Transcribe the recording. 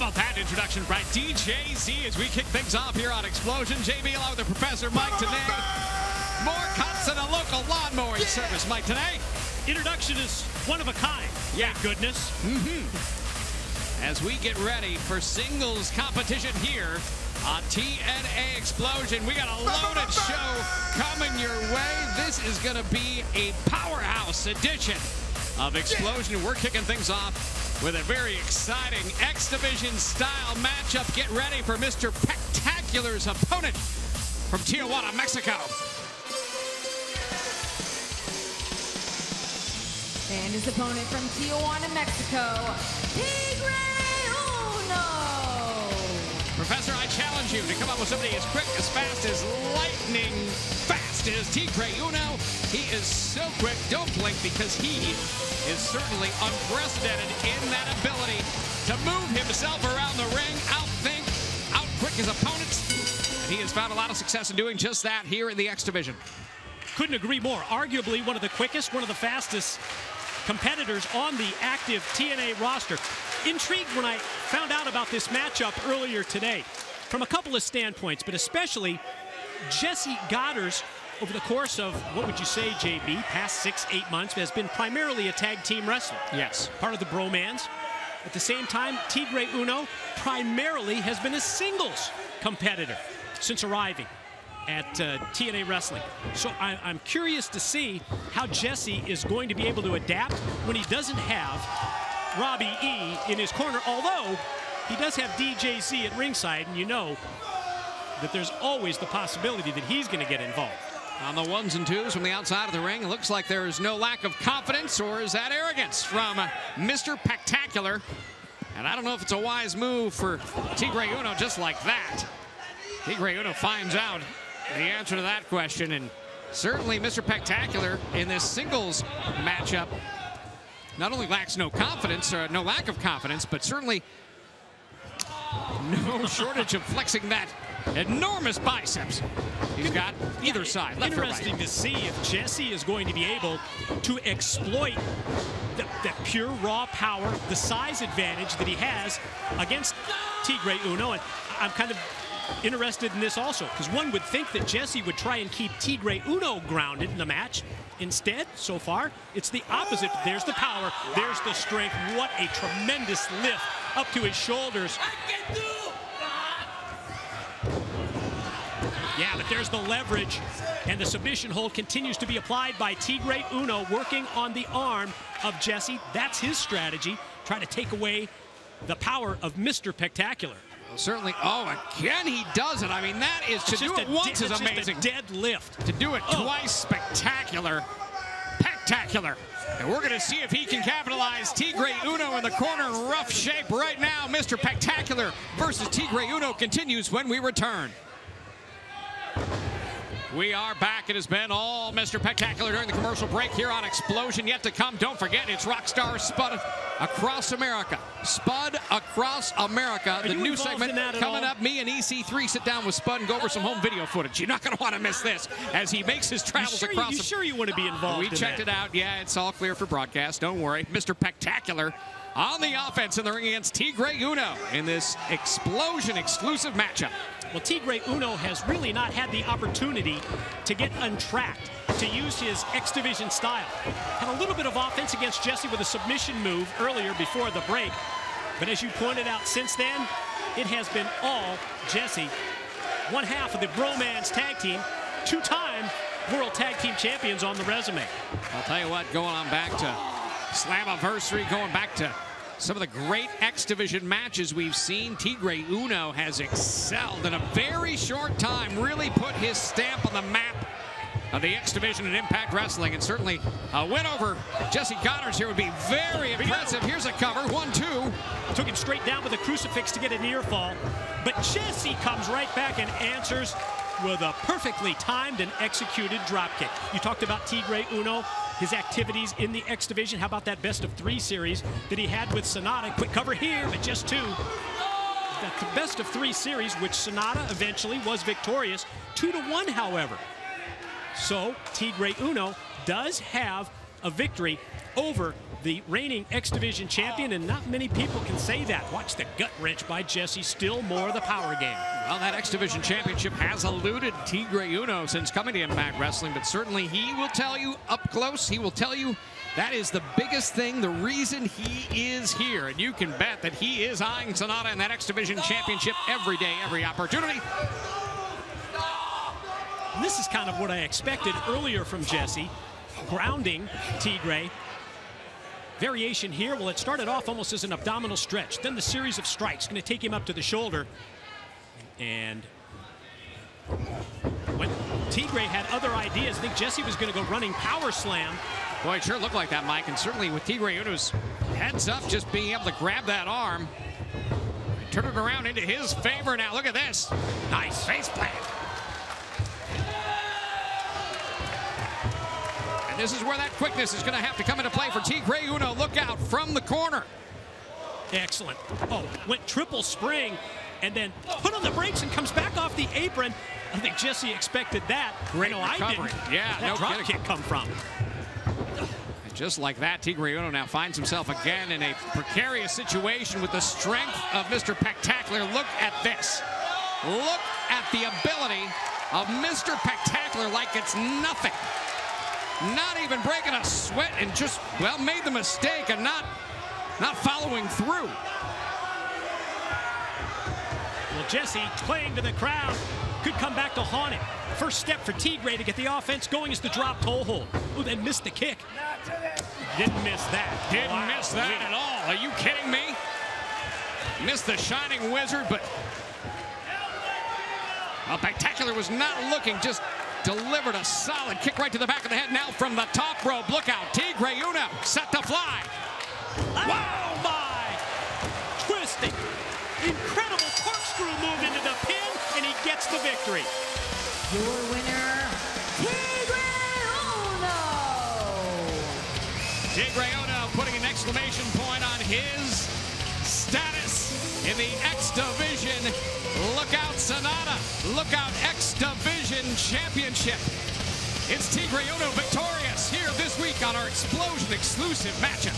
about that introduction by DJZ as we kick things off here on Xplosion? JB along with the Professor Mike today. More cuts than a local lawnmowing service, Mike, today. Introduction is one of a kind. Yeah. Thank goodness. As we get ready for singles competition here on TNA Xplosion, we got a loaded show coming your way. This is going to be a powerhouse edition of Xplosion. We're kicking things off with a very exciting X Division style matchup. Get ready for Mr. Pec-Tacular's opponent from Tijuana, Mexico. And his opponent from Tijuana, Mexico, Tigre. Professor, I challenge you to come up with somebody as quick, as fast, as lightning fast as Tigre Uno. He is so quick, don't blink, because he is certainly unprecedented in that ability to move himself around the ring, outthink, outquick his opponents. And he has found a lot of success in doing just that here in the X Division. Couldn't agree more. Arguably one of the quickest, one of the fastest competitors on the active TNA roster. Intrigued when I found out about this matchup earlier today from a couple of standpoints, but especially Jessie Godderz over the course of, what would you say, JB, past 6-8 months has been primarily a tag team wrestler. Yes. Part of the Bromans. At the same time, Tigre Uno primarily has been a singles competitor since arriving at TNA Wrestling. So I'm curious to see how Jessie is going to be able to adapt when he doesn't have Robbie E in his corner, although he does have DJZ at ringside, and you know that there's always the possibility that he's going to get involved. On the ones and twos from the outside of the ring, it looks like there is no lack of confidence, or is that arrogance from Mr. Pec-Tacular? And I don't know if it's a wise move for Tigre Uno just like that. Tigre Uno finds out the answer to that question, and certainly Mr. Pec-Tacular in this singles matchup not only lacks no confidence, or no lack of confidence, but certainly no shortage of flexing that enormous biceps he's got either side, left or right. Interesting to see if Jessie is going to be able to exploit that pure raw power, the size advantage that he has against Tigre Uno. And I'm kind of interested in this also, because one would think that Jessie would try and keep Tigre Uno grounded in the match. Instead, so far, it's the opposite. There's the power, there's the strength. What a tremendous lift up to his shoulders. Yeah, but there's the leverage, and the submission hold continues to be applied by Tigre Uno, working on the arm of Jessie. That's his strategy, try to take away the power of Mr. Pec-Tacular. Certainly. Oh, again he does it. I mean, that is, to do it once is amazing. Just a dead lift. To do it twice, spectacular. Pec-Tacular. And we're going to see if he can capitalize. Tigre Uno in the corner in rough shape right now. Mr. Pec-Tacular versus Tigre Uno continues when we return. We are back. It has been all Mr. Pec-Tacular during the commercial break here on Xplosion. Yet to come, don't forget, it's Rockstar Spud Across America. Spud Across America. The new segment coming up. Me and EC3 sit down with Spud and go over some home video footage. You're not going to want to miss this as he makes his travels across. You sure you want to be involved? We checked it out. Yeah, it's all clear for broadcast. Don't worry. Mr. Pec-Tacular on the offense in the ring against Tigre Uno in this Xplosion exclusive matchup. Well, Tigre Uno has really not had the opportunity to get untracked, to use his X Division style. Had a little bit of offense against Jessie with a submission move earlier before the break. But as you pointed out, since then, it has been all Jessie. One half of the Bromans tag team, two-time World Tag Team Champions on the resume. I'll tell you what, going on back to Slammiversary, going back to some of the great X Division matches we've seen, Tigre Uno has excelled in a very short time, really put his stamp on the map of the X Division in Impact Wrestling, and certainly a win over Jessie Godderz here would be very impressive. Here's a cover, 1-2. Took it straight down with a crucifix to get a near fall, but Jessie comes right back and answers with a perfectly timed and executed dropkick. You talked about Tigre Uno, his activities in the X Division. How about that best-of-3 series that he had with Sonata? Quick cover here, but just 2. That's the best-of-3 series, which Sonata eventually was victorious. 2-1, however. So Tigre Uno does have a victory over the reigning X Division champion, and not many people can say that. Watch the gut wrench by Jessie, still more of the power game. Well, that X Division championship has eluded Tigre Uno since coming to Impact Wrestling, but certainly he will tell you up close, he will tell you that is the biggest thing, the reason he is here. And you can bet that he is eyeing Sonata in that X Division championship every day, every opportunity. And this is kind of what I expected earlier from Jessie, grounding Tigre. Variation here, well, it started off almost as an abdominal stretch, then the series of strikes, going to take him up to the shoulder. And when Tigre had other ideas, I think Jessie was going to go running power slam. Boy, it sure looked like that, Mike, and certainly with Tigre Uno's heads up, just being able to grab that arm, turn it around into his favor now. Look at this. Nice face plant. And this is where that quickness is going to have to come into play for Tigre Uno. Look out from the corner. Excellent. Oh, went triple spring and then put on the brakes and comes back off the apron. I think Jessie expected that. Great recovery. I didn't. Yeah, that no drop kidding. kick come from? And just like that, Tigre Uno now finds himself again in a precarious situation with the strength of Mr. Pec-Tacular. Look at this. Look at the ability of Mr. Pec-Tacular like it's nothing. Not even breaking a sweat, and just, well, made the mistake and not following through. Well, Jessie playing to the crowd could come back to haunt him. First step for Tigre to get the offense going is the drop toe hold. Oh, then missed the kick. Didn't miss that. Didn't miss that at all. Are you kidding me? Missed the Shining Wizard, but well, Pec-Tacular was not looking, just delivered a solid kick right to the back of the head. Now from the top rope, look out, Tigre Uno set to fly. Wow, my! Twisting. Incredible corkscrew move into the pin, and he gets the victory. Your winner, Tigre Uno. Tigre Uno putting an exclamation point on his status in the X Division. Look out, Sonata. Look out, X Division Championship. It's Tigre Uno victorious here this week on our Xplosion exclusive matchup.